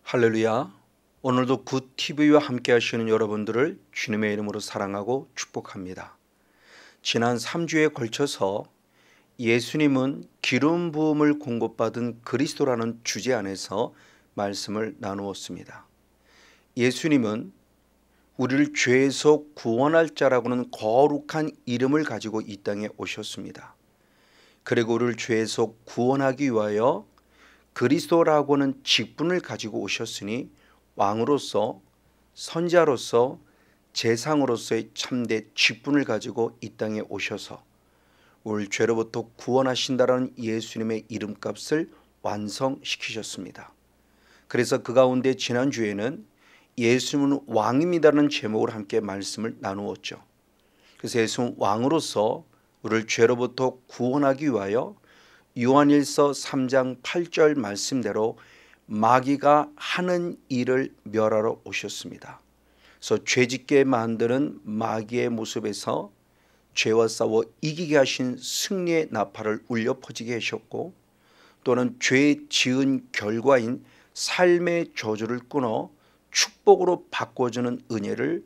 할렐루야. 오늘도 굿TV와 함께 하시는 여러분들을 주님의 이름으로 사랑하고 축복합니다. 지난 3주에 걸쳐서 예수님은 기름 부음을 공급받은 그리스도라는 주제 안에서 말씀을 나누었습니다. 예수님은 우리를 죄에서 구원할 자라고는 거룩한 이름을 가지고 이 땅에 오셨습니다. 그리고 우리를 죄에서 구원하기 위하여 그리스도라고는 직분을 가지고 오셨으니 왕으로서 선지자로서 제상으로서의 참된 직분을 가지고 이 땅에 오셔서 우리를 죄로부터 구원하신다라는 예수님의 이름값을 완성시키셨습니다. 그래서 그 가운데 지난주에는 예수님은 왕입니다라는 제목으로 함께 말씀을 나누었죠. 그래서 예수는 왕으로서 우리를 죄로부터 구원하기 위하여 요한일서 3장 8절 말씀대로 마귀가 하는 일을 멸하러 오셨습니다. 그래서 죄짓게 만드는 마귀의 모습에서 죄와 싸워 이기게 하신 승리의 나팔을 울려 퍼지게 하셨고, 또는 죄 지은 결과인 삶의 저주를 끊어 축복으로 바꿔주는 은혜를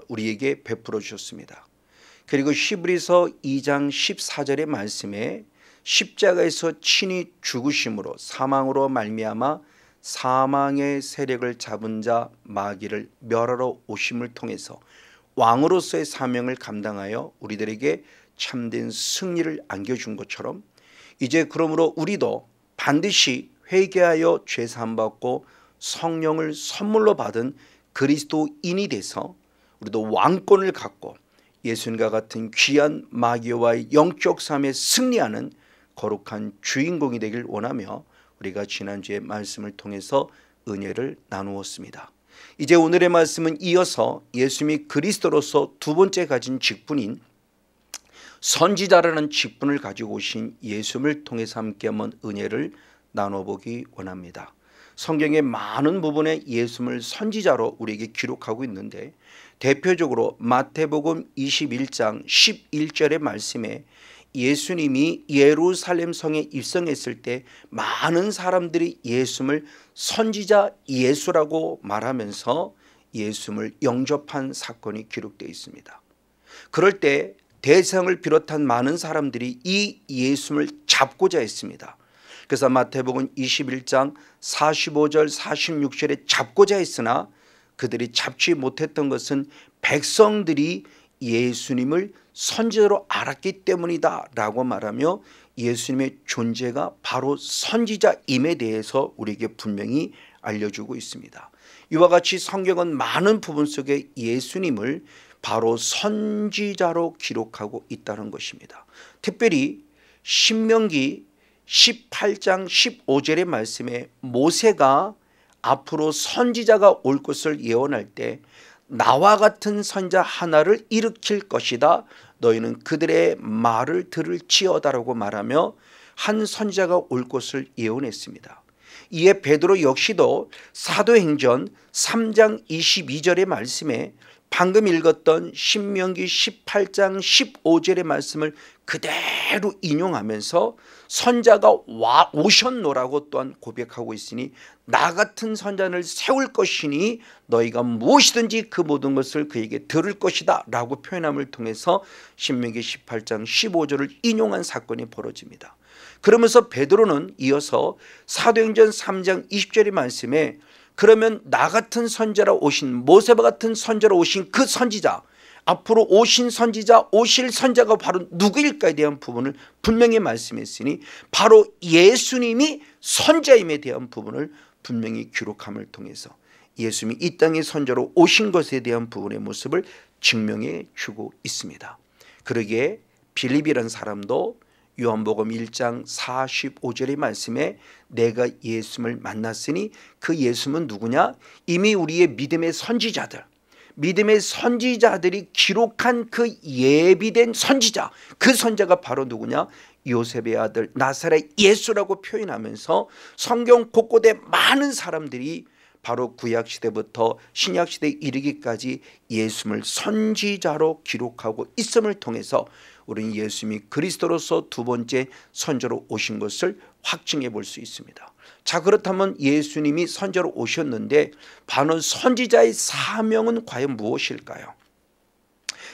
우리에게 베풀어 주셨습니다. 그리고 히브리서 2장 14절의 말씀에 십자가에서 친히 죽으심으로 사망으로 말미암아 사망의 세력을 잡은 자 마귀를 멸하러 오심을 통해서 왕으로서의 사명을 감당하여 우리들에게 참된 승리를 안겨준 것처럼, 이제 그러므로 우리도 반드시 회개하여 죄 사함 받고 성령을 선물로 받은 그리스도인이 돼서 우리도 왕권을 갖고 예수님과 같은 귀한 마귀와의 영적 싸움에 승리하는 거룩한 주인공이 되길 원하며 우리가 지난주의 말씀을 통해서 은혜를 나누었습니다. 이제 오늘의 말씀은 이어서 예수님이 그리스도로서 두 번째 가진 직분인 선지자라는 직분을 가지고 오신 예수님을 통해서 함께 한번 은혜를 나눠보기 원합니다. 성경의 많은 부분에 예수님을 선지자로 우리에게 기록하고 있는데, 대표적으로 마태복음 21장 11절의 말씀에 예수님이 예루살렘 성에 입성했을 때 많은 사람들이 예수님을 선지자 예수라고 말하면서 예수님을 영접한 사건이 기록되어 있습니다. 그럴 때 대성을 비롯한 많은 사람들이 이 예수님을 잡고자 했습니다. 그래서 마태복음 21장 45절 46절에 잡고자 했으나 그들이 잡지 못했던 것은 백성들이 예수님을 선지자로 알았기 때문이다 라고 말하며 예수님의 존재가 바로 선지자임에 대해서 우리에게 분명히 알려주고 있습니다. 이와 같이 성경은 많은 부분 속에 예수님을 바로 선지자로 기록하고 있다는 것입니다. 특별히 신명기 18장 15절의 말씀에 모세가 앞으로 선지자가 올 것을 예언할 때 나와 같은 선지자 하나를 일으킬 것이다, 너희는 그들의 말을 들을지어다라고 말하며 한 선지자가 올 것을 예언했습니다. 이에 베드로 역시도 사도행전 3장 22절의 말씀에 방금 읽었던 신명기 18장 15절의 말씀을 그대로 인용하면서 선자가 오셨노라고 또한 고백하고 있으니 나 같은 선자를 세울 것이니 너희가 무엇이든지 그 모든 것을 그에게 들을 것이다 라고 표현함을 통해서 신명기 18장 15절을 인용한 사건이 벌어집니다. 그러면서 베드로는 이어서 사도행전 3장 20절의 말씀에 그러면 나 같은 선지자로 오신, 모세와 같은 선지자로 오신 그 선지자, 앞으로 오신 선지자, 오실 선지자가 바로 누구일까에 대한 부분을 분명히 말씀했으니 바로 예수님이 선지자임에 대한 부분을 분명히 기록함을 통해서 예수님이 이 땅의 선지자로 오신 것에 대한 부분의 모습을 증명해 주고 있습니다. 그러기에 빌립이라는 사람도 요한복음 1장 45절의 말씀에 내가 예수님을 만났으니 그 예수님은 누구냐? 이미 우리의 믿음의 선지자들이 기록한 그 예비된 선지자, 그 선지자가 바로 누구냐? 요셉의 아들 나사렛 예수라고 표현하면서 성경 곳곳에 많은 사람들이 바로 구약시대부터 신약시대에 이르기까지 예수님을 선지자로 기록하고 있음을 통해서 우리는 예수님이 그리스도로서 두 번째 선지자로 오신 것을 확증해 볼 수 있습니다. 자, 그렇다면 예수님이 선지자로 오셨는데 바로 선지자의 사명은 과연 무엇일까요?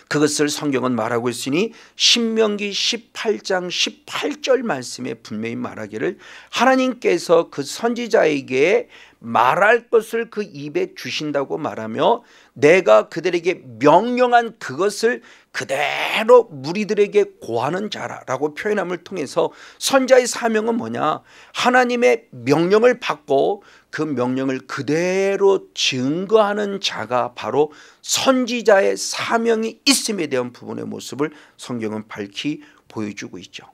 그것을 성경은 말하고 있으니 신명기 18장 18절 말씀에 분명히 말하기를 하나님께서 그 선지자에게 말할 것을 그 입에 주신다고 말하며 내가 그들에게 명령한 그것을 그대로 무리들에게 고하는 자라고 표현함을 통해서 선지자의 사명은 뭐냐? 하나님의 명령을 받고 그 명령을 그대로 증거하는 자가 바로 선지자의 사명이 있음에 대한 부분의 모습을 성경은 밝히 보여주고 있죠.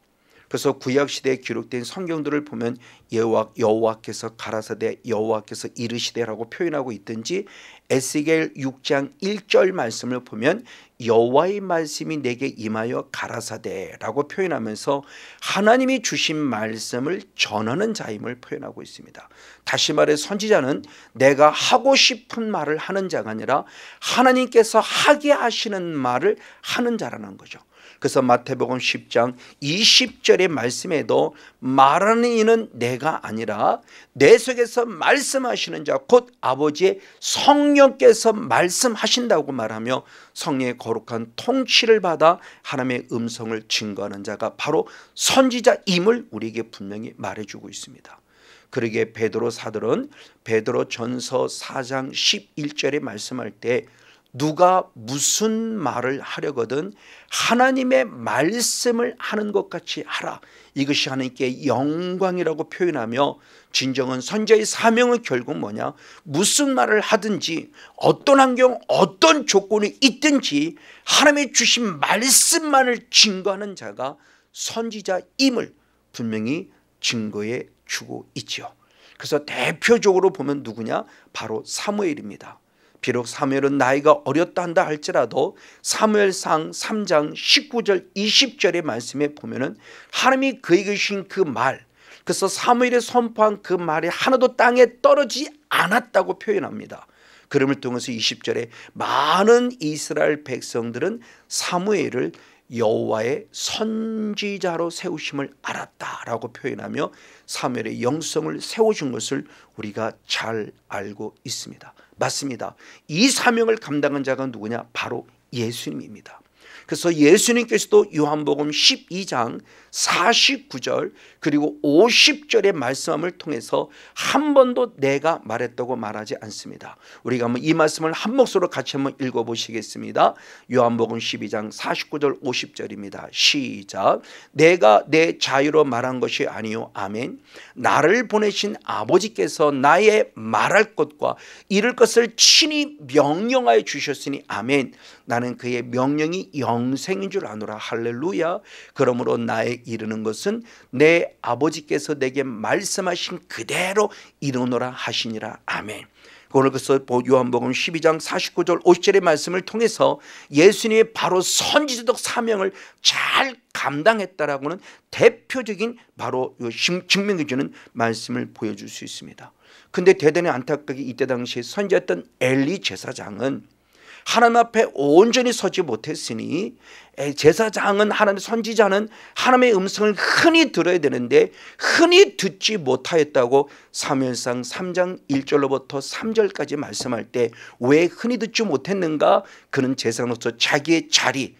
그래서 구약시대에 기록된 성경들을 보면 여호와께서 가라사대 여호와께서 이르시되라고 표현하고 있든지 에스겔 6장 1절 말씀을 보면 여호와의 말씀이 내게 임하여 가라사대라고 표현하면서 하나님이 주신 말씀을 전하는 자임을 표현하고 있습니다. 다시 말해 선지자는 내가 하고 싶은 말을 하는 자가 아니라 하나님께서 하게 하시는 말을 하는 자라는 거죠. 그래서 마태복음 10장 20절의 말씀에도 말하는 이는 내가 아니라 내 속에서 말씀하시는 자 곧 아버지의 성령께서 말씀하신다고 말하며 성령의 거룩한 통치를 받아 하나님의 음성을 증거하는 자가 바로 선지자임을 우리에게 분명히 말해주고 있습니다. 그러기에 베드로 사도는 베드로전서 4장 11절에 말씀할 때 누가 무슨 말을 하려거든 하나님의 말씀을 하는 것 같이 하라. 이것이 하나님께 영광이라고 표현하며 진정한 선지자의 사명은 결국 뭐냐? 무슨 말을 하든지 어떤 환경 어떤 조건이 있든지 하나님의 주신 말씀만을 증거하는 자가 선지자임을 분명히 증거해 주고 있죠. 그래서 대표적으로 보면 누구냐? 바로 사무엘입니다. 비록 사무엘은 나이가 어렸다 한다 할지라도 사무엘상 3장 19절 20절의 말씀에 보면은 하나님이 그에게 주신 그 말, 그래서 사무엘이 선포한 그 말이 하나도 땅에 떨어지지 않았다고 표현합니다. 그럼을 통해서 20절에 많은 이스라엘 백성들은 사무엘을 여호와의 선지자로 세우심을 알았다라고 표현하며 사무엘의 영성을 세워준 것을 우리가 잘 알고 있습니다. 맞습니다. 이 사명을 감당한 자가 누구냐? 바로 예수님입니다. 그래서 예수님께서도 요한복음 12장 49절 그리고 50절의 말씀을 통해서 한 번도 내가 말했다고 말하지 않습니다. 우리가 한번 이 말씀을 한 목소리로 같이 한번 읽어보시겠습니다. 요한복음 12장 49절 50절입니다. 시작. 내가 내 자유로 말한 것이 아니요 아멘. 나를 보내신 아버지께서 나의 말할 것과 이룰 것을 친히 명령하여 주셨으니 아멘. 나는 그의 명령이 영생인 줄 아노라. 할렐루야. 그러므로 나의 이르는 것은 내 아버지께서 내게 말씀하신 그대로 이루노라 하시니라. 아멘. 오늘 그래서 요한복음 12장 49절 50절의 말씀을 통해서 예수님의 바로 선지자적 사명을 잘 감당했다라고는 대표적인 바로 증명해 주는 말씀을 보여줄 수 있습니다. 그런데 대단히 안타깝게 이때 당시에 선지자였던 엘리 제사장은 하나님 앞에 온전히 서지 못했으니 제사장은 하나님의 선지자는 하나님의 음성을 흔히 들어야 되는데 흔히 듣지 못하였다고 사무엘상 3장 1절로부터 3절까지 말씀할 때 왜 흔히 듣지 못했는가? 그는 제사장으로서 자기의 자리에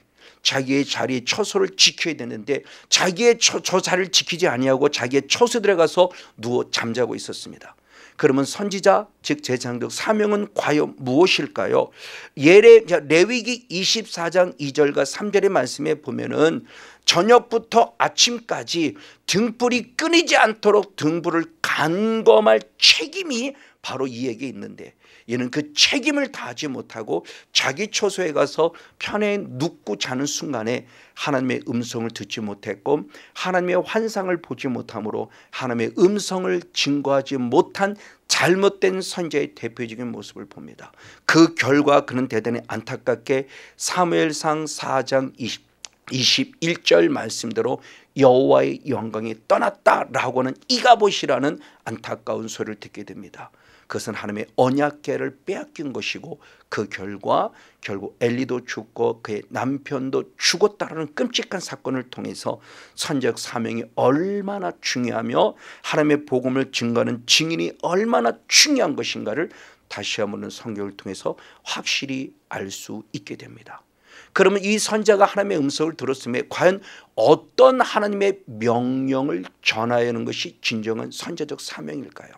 처소를 지켜야 되는데 자기의 저 자리를 지키지 아니하고 자기의 처소에 들어가서 누워 잠자고 있었습니다. 그러면 선지자 즉 제사장적 사명은 과연 무엇일까요? 레위기 24장 2절과 3절의 말씀에 보면은 저녁부터 아침까지 등불이 끊이지 않도록 등불을 간검할 책임이 바로 이에게 있는데 얘는 그 책임을 다하지 못하고 자기 처소에 가서 편에 눕고 자는 순간에 하나님의 음성을 듣지 못했고 하나님의 환상을 보지 못함으로 하나님의 음성을 증거하지 못한 잘못된 선지자의 대표적인 모습을 봅니다. 그 결과 그는 대단히 안타깝게 사무엘상 4장 21절 말씀대로 여호와의 영광이 떠났다라고는 이가봇이라는 안타까운 소리를 듣게 됩니다. 그것은 하나님의 언약궤를 빼앗긴 것이고 그 결과 결국 엘리도 죽고 그의 남편도 죽었다라는 끔찍한 사건을 통해서 선지자적 사명이 얼마나 중요하며 하나님의 복음을 증거하는 증인이 얼마나 중요한 것인가를 다시 한번 성경을 통해서 확실히 알 수 있게 됩니다. 그러면 이 선지자가 하나님의 음성을 들었음에 과연 어떤 하나님의 명령을 전하야 하는 것이 진정한 선지자적 사명일까요?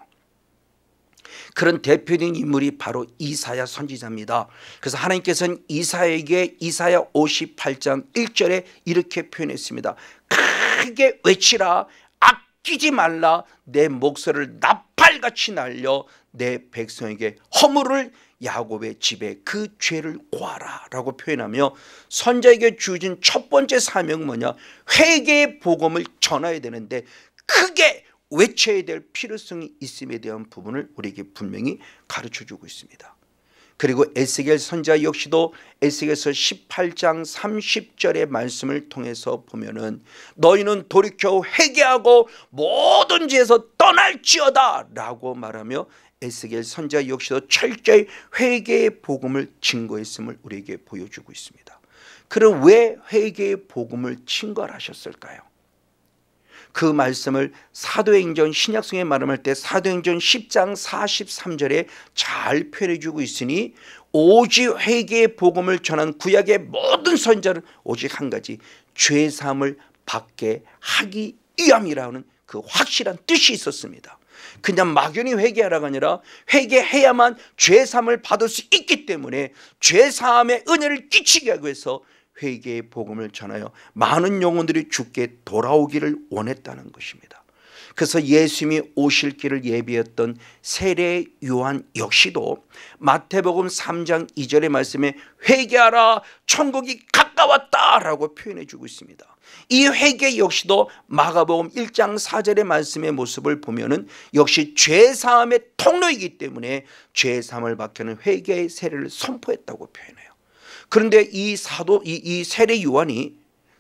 그런 대표적인 인물이 바로 이사야 선지자입니다. 그래서 하나님께서는 이사야에게 이사야 58장 1절에 이렇게 표현했습니다. 크게 외치라, 아끼지 말라, 내 목소리를 나팔같이 날려 내 백성에게 허물을 야곱의 집에 그 죄를 고하라 라고 표현하며 선지자에게 주어진 첫 번째 사명은 뭐냐? 회개의 복음을 전해야 되는데 크게 외쳐야 될 필요성이 있음에 대한 부분을 우리에게 분명히 가르쳐주고 있습니다. 그리고 에스겔 선지자 역시도 에스겔서 18장 30절의 말씀을 통해서 보면은 너희는 돌이켜 회개하고 모든 죄에서 떠날지어다 라고 말하며 에스겔 선지자 역시도 철저히 회개의 복음을 증거했음을 우리에게 보여주고 있습니다. 그럼 왜 회개의 복음을 증거하셨을까요? 그 말씀을 사도행전 신약성에 말할 때 사도행전 10장 43절에 잘 표현해 주고 있으니 오직 회개의 복음을 전한 구약의 모든 선지자는 오직 한 가지 죄사함을 받게 하기 위함이라는 그 확실한 뜻이 있었습니다. 그냥 막연히 회개하라가 아니라 회개해야만 죄사함을 받을 수 있기 때문에 죄사함의 은혜를 끼치게 하기 위해서 회개의 복음을 전하여 많은 영혼들이 주께 돌아오기를 원했다는 것입니다. 그래서 예수님이 오실 길을 예비했던 세례 요한 역시도 마태복음 3장 2절의 말씀에 회개하라 천국이 가까웠다라고 표현해 주고 있습니다. 이 회개 역시도 마가복음 1장 4절의 말씀의 모습을 보면은 역시 죄사함의 통로이기 때문에 죄사함을 받게 하는 회개의 세례를 선포했다고 표현해요. 그런데 이 세례 요한이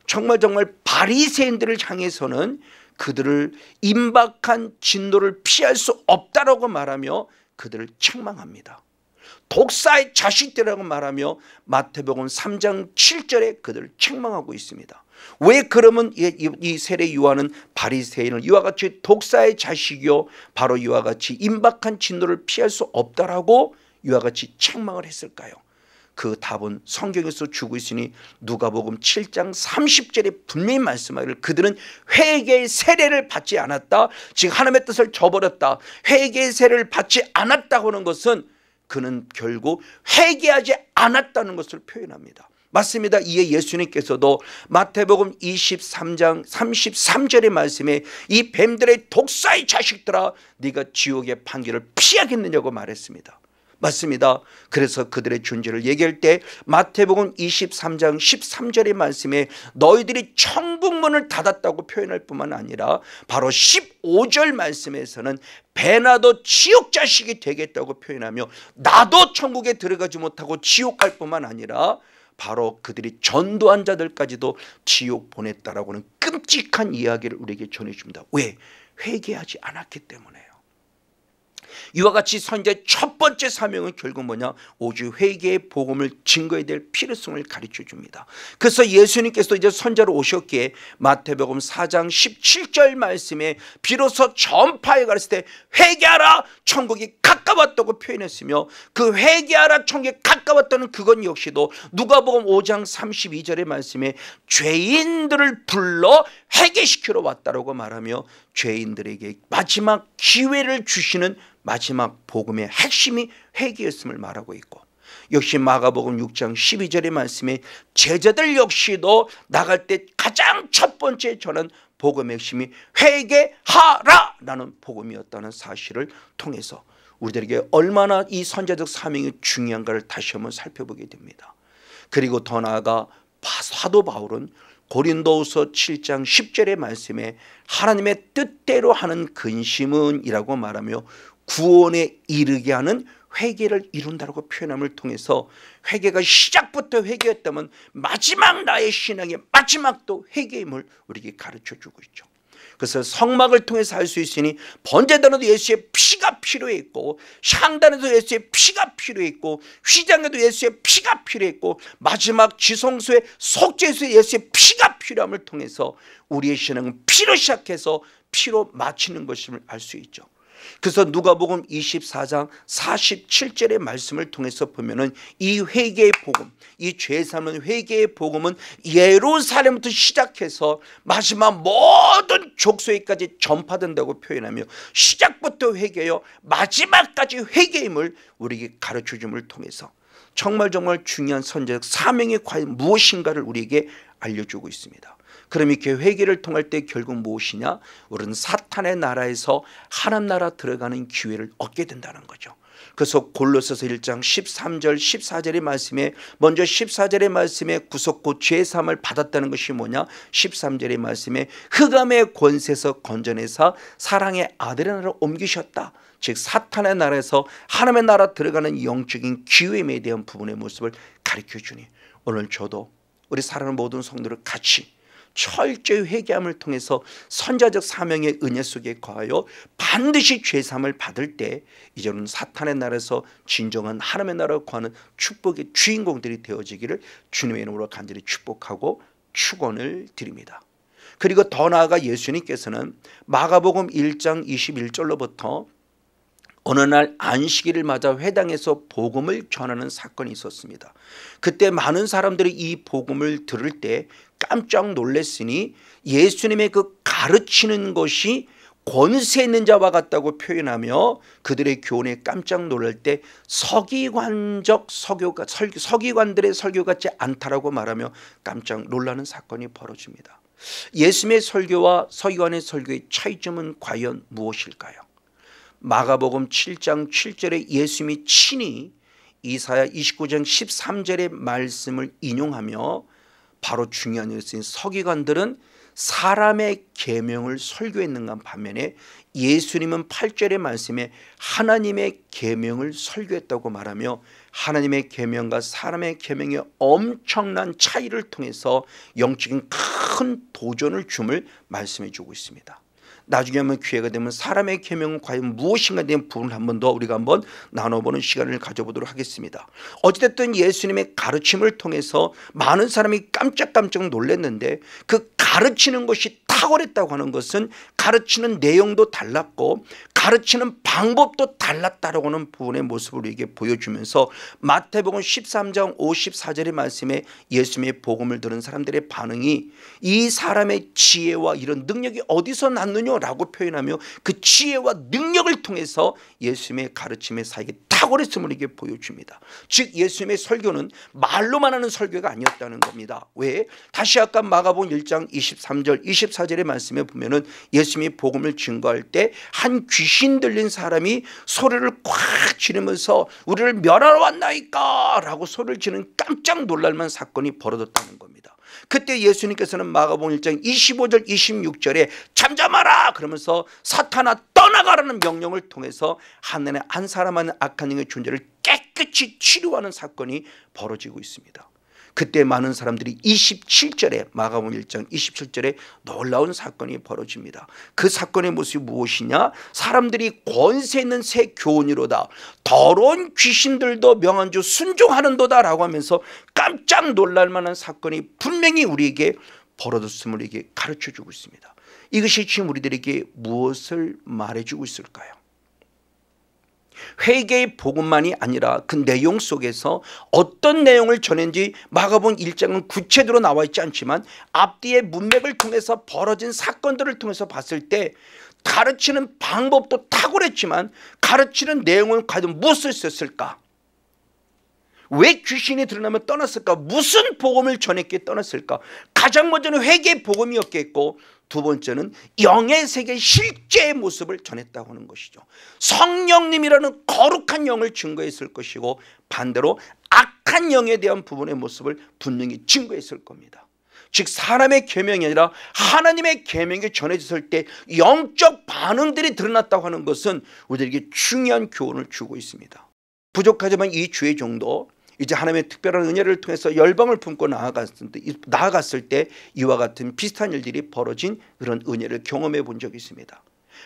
정말 바리새인들을 향해서는 그들을 임박한 진노를 피할 수 없다라고 말하며 그들을 책망합니다. 독사의 자식들이라고 말하며 마태복음 3장 7절에 그들을 책망하고 있습니다. 왜 그러면 이 세례 요한은 바리새인을 이와 같이 독사의 자식이요 바로 이와 같이 임박한 진노를 피할 수 없다라고 이와 같이 책망을 했을까요? 그 답은 성경에서 주고 있으니 누가복음 7장 30절에 분명히 말씀하기를 그들은 회개의 세례를 받지 않았다. 즉 하나님의 뜻을 저버렸다. 회개의 세례를 받지 않았다고 하는 것은 그는 결국 회개하지 않았다는 것을 표현합니다. 맞습니다. 이에 예수님께서도 마태복음 23장 33절의 말씀에 이 뱀들의 독사의 자식들아 네가 지옥의 판결을 피하겠느냐고 말했습니다. 맞습니다. 그래서 그들의 존재를 얘기할 때 마태복음 23장 13절의 말씀에 너희들이 천국문을 닫았다고 표현할 뿐만 아니라 바로 15절 말씀에서는 배나도 지옥 자식이 되겠다고 표현하며 나도 천국에 들어가지 못하고 지옥 갈 뿐만 아니라 바로 그들이 전도한 자들까지도 지옥 보냈다라고 하는 끔찍한 이야기를 우리에게 전해줍니다. 왜? 회개하지 않았기 때문에요. 이와 같이 선지자의 첫 번째 사명은 결국 뭐냐? 오직 회개의 복음을 증거해야 될 필요성을 가르쳐 줍니다. 그래서 예수님께서 이제 선지자로 오셨기에 마태복음 4장 17절 말씀에 비로소 전파에 가르칠 때 회개하라 천국이 가까웠다고 표현했으며 그 회개하라 천국이 가까웠다는 그건 역시도 누가복음 5장 32절의 말씀에 죄인들을 불러 회개시키러 왔다라고 말하며 죄인들에게 마지막 기회를 주시는 마지막 복음의 핵심이 회개였음을 말하고 있고 역시 마가복음 6장 12절의 말씀에 제자들 역시도 나갈 때 가장 첫 번째 전한 복음의 핵심이 회개하라 라는 복음이었다는 사실을 통해서 우리들에게 얼마나 이 선지자적 사명이 중요한가를 다시 한번 살펴보게 됩니다. 그리고 더 나아가 사도 바울은 고린도후서 7장 10절의 말씀에 하나님의 뜻대로 하는 근심은 이라고 말하며 구원에 이르게 하는 회개를 이룬다라고 표현함을 통해서 회개가 시작부터 회개였다면 마지막 나의 신앙의 마지막도 회개임을 우리에게 가르쳐주고 있죠. 그래서 성막을 통해서 할 수 있으니 번제단에도 예수의 피가 필요했고, 향단에도 예수의 피가 필요했고, 휘장에도 예수의 피가 필요했고, 마지막 지성소의 속죄소에 예수의 피가 필요함을 통해서 우리의 신앙은 피로 시작해서 피로 마치는 것임을 알 수 있죠. 그래서 누가복음 24장 47절의 말씀을 통해서 보면은 이 회개의 복음, 이 죄사함은 회개의 복음은 예루살렘부터 시작해서 마지막 모든 족속에까지 전파된다고 표현하며 시작부터 회개요 마지막까지 회개임을 우리에게 가르쳐줌을 통해서 정말 중요한 선제적 사명이 과연 무엇인가를 우리에게 알려주고 있습니다. 그럼 이렇게 회개를 통할 때 결국 무엇이냐? 우리는 사탄의 나라에서 하나님 나라 들어가는 기회를 얻게 된다는 거죠. 그래서 골로새서 1장 13절 14절의 말씀에 먼저 14절의 말씀에 구속고 죄사함을 받았다는 것이 뭐냐? 13절의 말씀에 흑암의 권세에서 건져내사 사랑의 아들의 나라로 옮기셨다. 즉 사탄의 나라에서 하나님의 나라 들어가는 영적인 기회에 대한 부분의 모습을 가르쳐주니 오늘 저도 우리 사랑하는 모든 성도를 같이 철저히 회개함을 통해서 선자적 사명의 은혜 속에 거하여 반드시 죄사함을 받을 때 이제는 사탄의 나라에서 진정한 하나님의 나라로 거하는 축복의 주인공들이 되어지기를 주님의 이름으로 간절히 축복하고 축원을 드립니다. 그리고 더 나아가 예수님께서는 마가복음 1장 21절로부터 어느 날 안식일을 맞아 회당에서 복음을 전하는 사건이 있었습니다. 그때 많은 사람들이 이 복음을 들을 때 깜짝 놀랐으니 예수님의 그 가르치는 것이 권세 있는 자와 같다고 표현하며 그들의 교훈에 깜짝 놀랄 때 서기관들의 설교 같지 않다라고 말하며 깜짝 놀라는 사건이 벌어집니다. 예수님의 설교와 서기관의 설교의 차이점은 과연 무엇일까요? 마가복음 7장 7절에 예수님이 친히 이사야 29장 13절의 말씀을 인용하며 바로 중요한 일인 서기관들은 사람의 계명을 설교했는가 반면에 예수님은 8절의 말씀에 하나님의 계명을 설교했다고 말하며 하나님의 계명과 사람의 계명의 엄청난 차이를 통해서 영적인 큰 도전을 줌을 말씀해 주고 있습니다. 나중에 한번 기회가 되면 사람의 계명은 과연 무엇인가에 대한 부분을 한 번 더 우리가 한번 나눠보는 시간을 가져보도록 하겠습니다. 어찌됐든 예수님의 가르침을 통해서 많은 사람이 깜짝 놀랐는데 그 가르치는 것이 탁월했다고 하는 것은 가르치는 내용도 달랐고 가르치는 방법도 달랐다라고 하는 부분의 모습을 우리에게 보여주면서 마태복음 13장 54절의 말씀에 예수님의 복음을 들은 사람들의 반응이 이 사람의 지혜와 이런 능력이 어디서 났느냐라고 표현하며 그 지혜와 능력을 통해서 예수님의 가르침의 사역이 탁월했음을 이게 보여줍니다. 즉 예수님의 설교는 말로만 하는 설교가 아니었다는 겁니다. 왜? 다시 아까 마가복음 1장 23절 24절의 말씀에 보면은 예수님이 복음을 증거할 때 한 귀신 들린 사람이 소리를 꽉 지르면서 우리를 멸하러 왔나이까 라고 소리를 지르는 깜짝 놀랄만한 사건이 벌어졌다는 겁니다. 그때 예수님께서는 마가복음 1장 25절 26절에 잠잠하라 그러면서 사탄아 떠나가라는 명령을 통해서 한 사람의 악한 영의 존재를 깨끗이 치료하는 사건이 벌어지고 있습니다. 그때 많은 사람들이 27절에 마가복음 1장 27절에 놀라운 사건이 벌어집니다. 그 사건의 모습이 무엇이냐? 사람들이 권세 있는 새 교훈이로다 더러운 귀신들도 명한 주 순종하는도다 라고 하면서 깜짝 놀랄 만한 사건이 분명히 우리에게 벌어졌음을 우리에게 가르쳐주고 있습니다. 이것이 지금 우리들에게 무엇을 말해주고 있을까요? 회개의 복음만이 아니라 그 내용 속에서 어떤 내용을 전했는지 마가복음 1장은 구체적으로 나와 있지 않지만 앞뒤의 문맥을 통해서 벌어진 사건들을 통해서 봤을 때 가르치는 방법도 탁월했지만 가르치는 내용은 과연 무엇을 썼을까? 왜 귀신이 드러나면 떠났을까? 무슨 복음을 전했기에 떠났을까? 가장 먼저는 회개의 복음이었겠고 두 번째는 영의 세계 실제의 모습을 전했다고 하는 것이죠. 성령님이라는 거룩한 영을 증거했을 것이고 반대로 악한 영에 대한 부분의 모습을 분명히 증거했을 겁니다. 즉 사람의 계명이 아니라 하나님의 계명이 전해졌을 때 영적 반응들이 드러났다고 하는 것은 우리에게 중요한 교훈을 주고 있습니다. 부족하지만 이 주의 종도 이제 하나님의 특별한 은혜를 통해서 열방을 품고 나아갔을 때 이와 같은 비슷한 일들이 벌어진 그런 은혜를 경험해 본 적이 있습니다.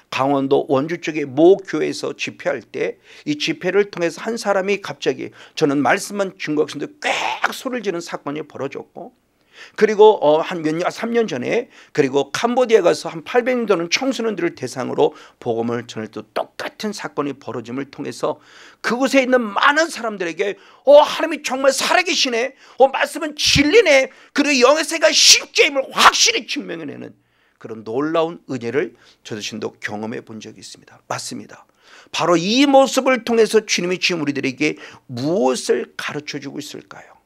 강원도 원주 쪽의 모 교회에서 집회할 때 이 집회를 통해서 한 사람이 갑자기 저는 말씀만 증거하고 있는데 꽥 소리를 지르는 사건이 벌어졌고, 그리고 한 몇 년, 3년 전에 그리고 캄보디아에 가서 한 800명 되는 청소년들을 대상으로 복음을 전할 때 똑같은 사건이 벌어짐을 통해서 그곳에 있는 많은 사람들에게 하나님이 정말 살아계시네, 말씀은 진리네, 그리고 영의 세계가 실제임을 확실히 증명해내는 그런 놀라운 은혜를 저 자신도 경험해 본 적이 있습니다. 맞습니다. 바로 이 모습을 통해서 주님이 지금 우리들에게 무엇을 가르쳐주고 있을까요?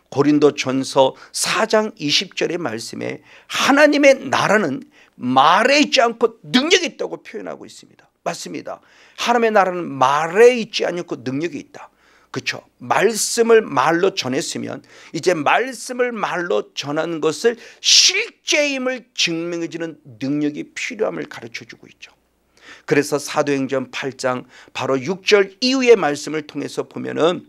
고린도전서 4장 20절의 말씀에 하나님의 나라는 말에 있지 않고 능력이 있다고 표현하고 있습니다. 맞습니다. 하나님의 나라는 말에 있지 않고 능력이 있다. 그렇죠. 말씀을 말로 전했으면 이제 말씀을 말로 전한 것을 실제임을 증명해 주는 능력이 필요함을 가르쳐주고 있죠. 그래서 사도행전 8장 바로 6절 이후의 말씀을 통해서 보면은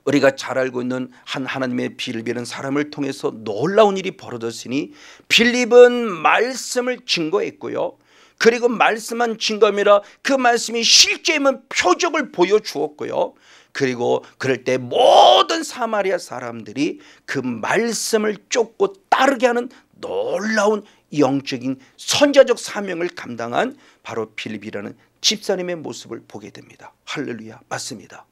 우리가 잘 알고 있는 한 하나님의 빌립이라는 사람을 통해서 놀라운 일이 벌어졌으니 빌립은 말씀을 증거했고요. 그리고 말씀만 증거함이라 그 말씀이 실제임은 표적을 보여주었고요. 그리고 그럴 때 모든 사마리아 사람들이 그 말씀을 쫓고 따르게 하는 놀라운 영적인 선자적 사명을 감당한 바로 빌립이라는 집사님의 모습을 보게 됩니다. 할렐루야. 맞습니다.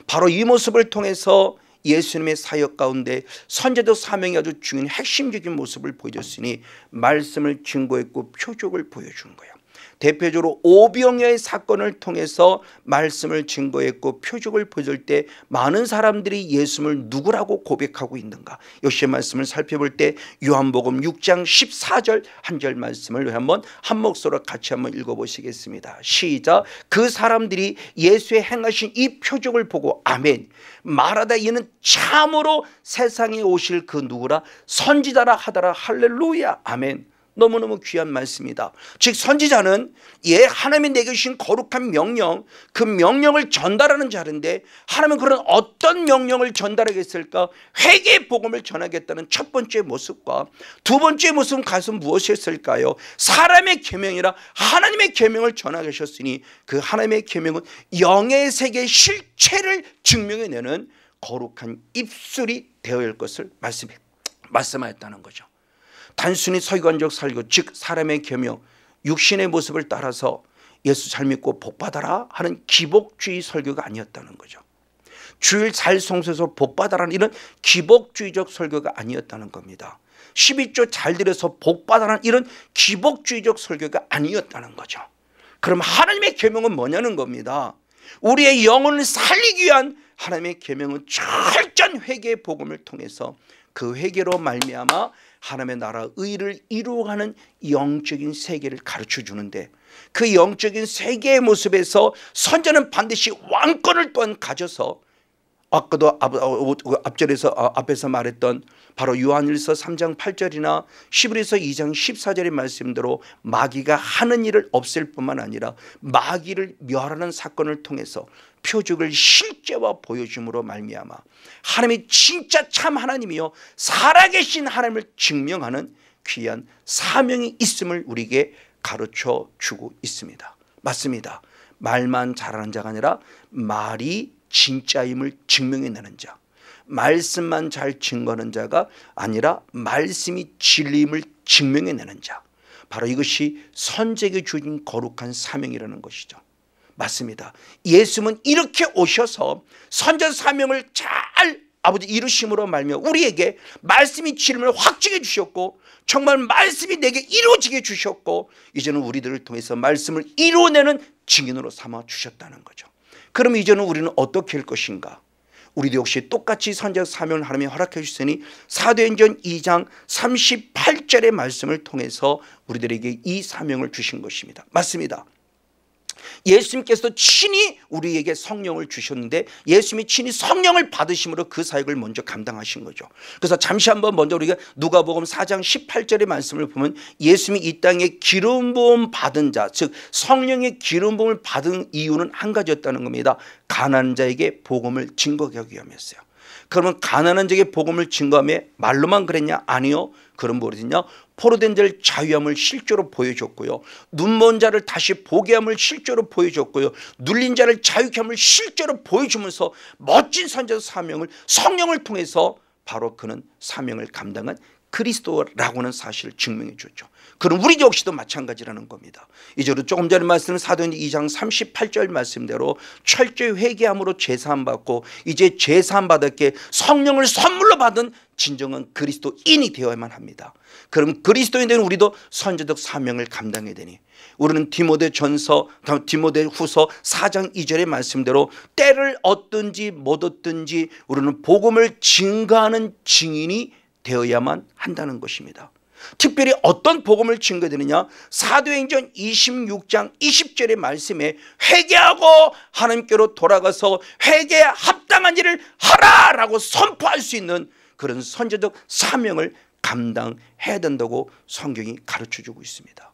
바로 이 모습을 통해서 예수님의 사역 가운데 선제적 사명이 아주 중요한 핵심적인 모습을 보여줬으니 말씀을 증거했고 표적을 보여준 거예요. 대표적으로 오병이어의 사건을 통해서 말씀을 증거했고 표적을 보여줄 때 많은 사람들이 예수님을 누구라고 고백하고 있는가, 역시 말씀을 살펴볼 때 요한복음 6장 14절 한 절 말씀을 한번 한 목소리로 같이 한번 읽어보시겠습니다. 시작. 그 사람들이 예수의 행하신 이 표적을 보고 아멘 말하다 이는 참으로 세상에 오실 그 누구라 선지자라 하더라. 할렐루야. 아멘. 너무너무 귀한 말씀이다. 즉 선지자는 하나님이 내게 주신 거룩한 명령, 그 명령을 전달하는 자인데 하나님은 그런 어떤 명령을 전달하겠을까? 회개의 복음을 전하겠다는 첫 번째 모습과 두 번째 모습은 가서 무엇이었을까요? 사람의 계명이라 하나님의 계명을 전하셨으니 그 하나님의 계명은 영의 세계의 실체를 증명해내는 거룩한 입술이 되어야 할 것을 말씀하였다는 거죠. 단순히 서기관적 설교, 즉 사람의 계명, 육신의 모습을 따라서 예수 잘 믿고 복 받아라 하는 기복주의 설교가 아니었다는 거죠. 주일 잘 성수해서 복 받아라는 이런 기복주의적 설교가 아니었다는 겁니다. 12조 잘 드려서 복 받아라는 이런 기복주의적 설교가 아니었다는 거죠. 그럼 하나님의 계명은 뭐냐는 겁니다. 우리의 영혼을 살리기 위한 하나님의 계명은 철저한 회개의 복음을 통해서 그 회개로 말미암아 하나님의 나라 의를 이루어가는 영적인 세계를 가르쳐 주는데 그 영적인 세계의 모습에서 선자는 반드시 왕권을 또한 가져서 아까도 앞에서 말했던 바로 요한일서 3장 8절이나 히브리서 2장 14절의 말씀대로 마귀가 하는 일을 없앨 뿐만 아니라 마귀를 멸하는 사건을 통해서 표적을 실제와 보여줌으로 말미암아 하나님이 진짜 참 하나님이요 살아계신 하나님을 증명하는 귀한 사명이 있음을 우리에게 가르쳐 주고 있습니다. 맞습니다. 말만 잘하는 자가 아니라 말이 진짜임을 증명해내는 자, 말씀만 잘 증거하는 자가 아니라 말씀이 진리임을 증명해내는 자, 바로 이것이 선제에게 주어진 거룩한 사명이라는 것이죠. 맞습니다. 예수님은 이렇게 오셔서 선자 사명을 잘 아버지 이루심으로 말며 우리에게 말씀이 진리임을 확증해 주셨고 정말 말씀이 내게 이루어지게 주셨고 이제는 우리들을 통해서 말씀을 이루어내는 증인으로 삼아 주셨다는 거죠. 그럼 이제는 우리는 어떻게 할 것인가? 우리도 역시 똑같이 선지자 사명을 하나님이 허락해 주시니 사도행전 2장 38절의 말씀을 통해서 우리들에게 이 사명을 주신 것입니다. 맞습니다. 예수님께서 친히 우리에게 성령을 주셨는데 예수님이 친히 성령을 받으심으로 그 사역을 먼저 감당하신 거죠. 그래서 잠시 한번 먼저 우리가 누가복음 4장 18절의 말씀을 보면 예수님이 이 땅에 기름 부음 받은 자, 즉 성령의 기름 부음을 받은 이유는 한 가지였다는 겁니다. 가난한 자에게 복음을 증거하기 위함이었어요. 그러면 가난한 자에게 복음을 증거하며 말로만 그랬냐? 아니요. 그럼 뭐랬냐? 포로된 자를 자유함을 실제로 보여줬고요. 눈먼 자를 다시 보게 함을 실제로 보여줬고요. 눌린 자를 자유케 함을 실제로 보여주면서 멋진 선지자 사명을 성령을 통해서 바로 그는 사명을 감당한 그리스도라고는 사실을 증명해 줬죠. 그럼 우리 역시도 마찬가지라는 겁니다. 이제로 조금 전에 말씀은 사도행전 2장 38절 말씀대로 철저히 회개함으로 제사함 받고 이제 제사함 받았기에 성령을 선물로 받은 진정한 그리스도인이 되어야만 합니다. 그럼 그리스도인 된 우리도 선지자적 사명을 감당해야 되니 우리는 디모데후서 4장 2절의 말씀대로 때를 얻든지 못 얻든지 우리는 복음을 증거하는 증인이 되어야만 한다는 것입니다. 특별히 어떤 복음을 증거되느냐? 사도행전 26장 20절의 말씀에 회개하고 하나님께로 돌아가서 회개에 합당한 일을 하라라고 선포할 수 있는 그런 선지자적 사명을 감당해야 된다고 성경이 가르쳐주고 있습니다.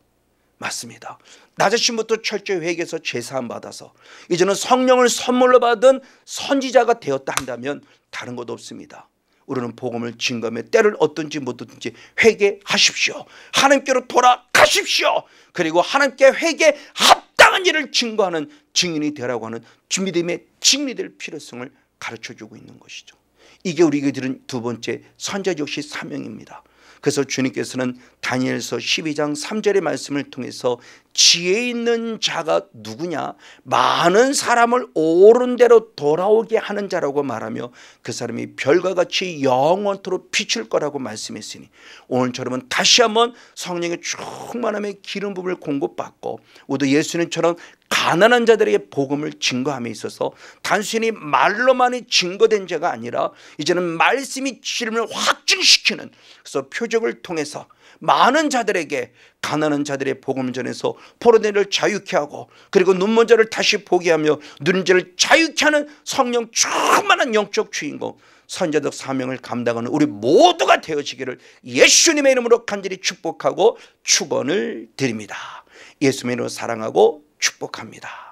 맞습니다. 나 자신부터 철저히 회개해서 제사함 받아서 이제는 성령을 선물로 받은 선지자가 되었다 한다면 다른 것 없습니다. 우리는 복음을 증거하며 때를 얻든지 못 얻든지 회개하십시오. 하나님께로 돌아가십시오. 그리고 하나님께 회개에 합당한 일을 증거하는 증인이 되라고 하는 믿음의 증인이 될 필요성을 가르쳐주고 있는 것이죠. 이게 우리에게 들은 두 번째 선지자 역시 사명입니다. 그래서 주님께서는 다니엘서 12장 3절의 말씀을 통해서 지혜 있는 자가 누구냐? 많은 사람을 옳은 대로 돌아오게 하는 자라고 말하며 그 사람이 별과 같이 영원토록 비출 거라고 말씀했으니 오늘처럼은 다시 한번 성령의 충만함의 기름 부음을 공급받고 우리도 예수님처럼 가난한 자들에게 복음을 증거함에 있어서 단순히 말로만이 증거된 자가 아니라 이제는 말씀이 진리를 확증시키는 그래서 표적을 통해서 많은 자들에게 가난한 자들의 복음을 전해서 포로된 자를 자유케 하고 그리고 눈먼 자를 다시 보게 하며 누른 자를 자유케 하는 성령 충만한 영적 주인공 선지자적 사명을 감당하는 우리 모두가 되어지기를 예수님의 이름으로 간절히 축복하고 축원을 드립니다. 예수님의 이름으로 사랑하고 축복합니다.